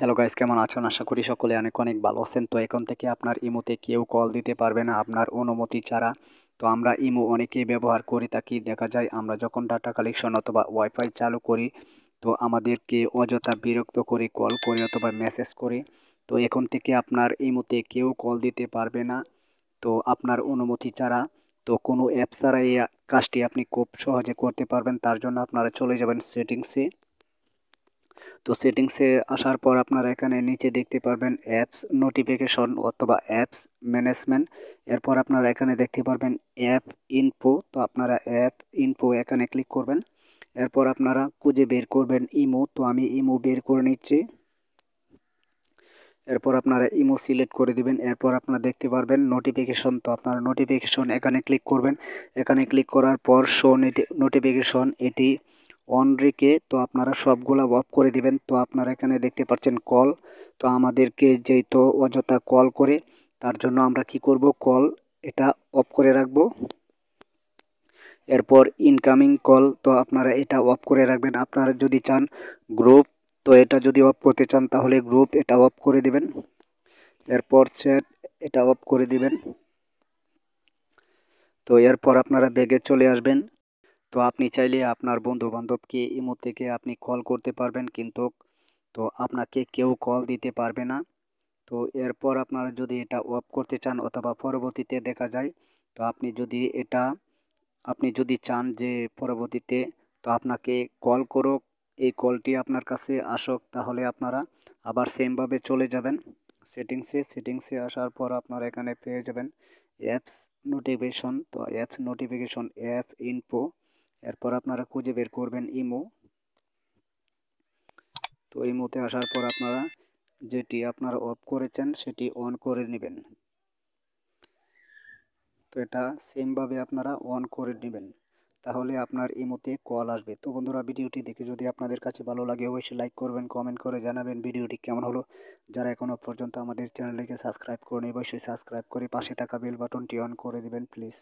Hello guys, কেমন আছেন? আশা করি সকলে অনেক অনেক ভালো আছেন। তো এখন থেকে আপনার ইমোতে কেউ কল দিতে পারবে না আপনার অনুমতি ছাড়া। তো আমরা ইমো অনেকেই ব্যবহার করে থাকি। দেখা যায় আমরা যখন ডাটা কালেকশন অথবা ওয়াইফাই চালু করি, তো আমাদেরকে অযথা বিরক্ত করে কল করে অথবা মেসেজ করে। তো এখন থেকে আপনার ইমোতে কেউ কল দিতে পারবে না, তো আপনার অনুমতি ছাড়া। তো কোনো অ্যাপ ছাড়া এই কাজটি আপনি খুব সহজে করতে পারবেন। তার জন্য আপনারা চলে যাবেন সেটিংসে। তো সেটিংসে আসার পর আপনারা এখানে নিচে দেখতে পারবেন অ্যাপস নোটিফিকেশন অথবা অ্যাপস ম্যানেজমেন্ট। এরপর আপনারা এখানে দেখতে পারবেন অ্যাপ ইনফো। তো আপনারা অ্যাপ ইনফো এখানে ক্লিক করবেন। এরপর আপনারা খুঁজে বের করবেন ইমো। তো আমি ইমো বের করে নিচ্ছি। এরপর আপনারা ইমো সিলেক্ট করে দিবেন। এরপর আপনারা দেখতে পারবেন নোটিফিকেশন। তো আপনারা নোটিফিকেশন এখানে ক্লিক করবেন। এখানে ক্লিক করার পর শো নোটিফিকেশন এটি অন রেখে তো আপনারা সবগুলা অফ করে দিবেন। তো আপনারা এখানে দেখতে পাচ্ছেন কল। তো আমাদেরকে যেহেতু অযথা কল করে, তার জন্য আমরা কি করব, কল এটা অফ করে রাখবো। এরপর ইনকামিং কল, তো আপনারা এটা অফ করে রাখবেন। আপনারা যদি চান গ্রুপ, তো এটা যদি অফ করতে চান তাহলে গ্রুপ এটা অফ করে দিবেন। এরপর চ্যাট এটা অফ করে দিবেন। তো এরপর আপনারা ব্যাগে চলে আসবেন। তো আপনি চাইলে আপনার বন্ধু বান্ধবকে ইমো থেকে আপনি কল করতে পারবেন, কিন্তু তো আপনাকে কেউ কল দিতে পারবে না। তো এরপর আপনারা যদি এটা অফ করতে চান অথবা পরবর্তীতে দেখা যায়, তো আপনি যদি চান যে পরবর্তীতে তো আপনাকে কল করুক, এই কলটি আপনার কাছে আসুক, তাহলে আপনারা আবার সেমভাবে চলে যাবেন সেটিংসে আসার পর আপনারা এখানে পেয়ে যাবেন অ্যাপস নোটিফিকেশন। তো অ্যাপস নোটিফিকেশন অ্যাপ ইনফো। এরপর আপনারা খুঁজে বের করবেন ইমো। তো ইমোতে আসার পর আপনারা যেটি আপনারা অফ করেছেন সেটি অন করে নেবেন। তো এটা সেমভাবে আপনারা অন করে নেবেন, তাহলে আপনার ইমোতে কল আসবে। তো বন্ধুরা, ভিডিওটি দেখে যদি আপনাদের কাছে ভালো লাগে অবশ্যই লাইক করবেন, কমেন্ট করে জানাবেন ভিডিওটি কেমন হলো। যারা এখনও পর্যন্ত আমাদের চ্যানেলটিকে সাবস্ক্রাইব করেনি অবশ্যই সাবস্ক্রাইব করে পাশে থাকা বেল বাটনটি অন করে দিবেন প্লিজ।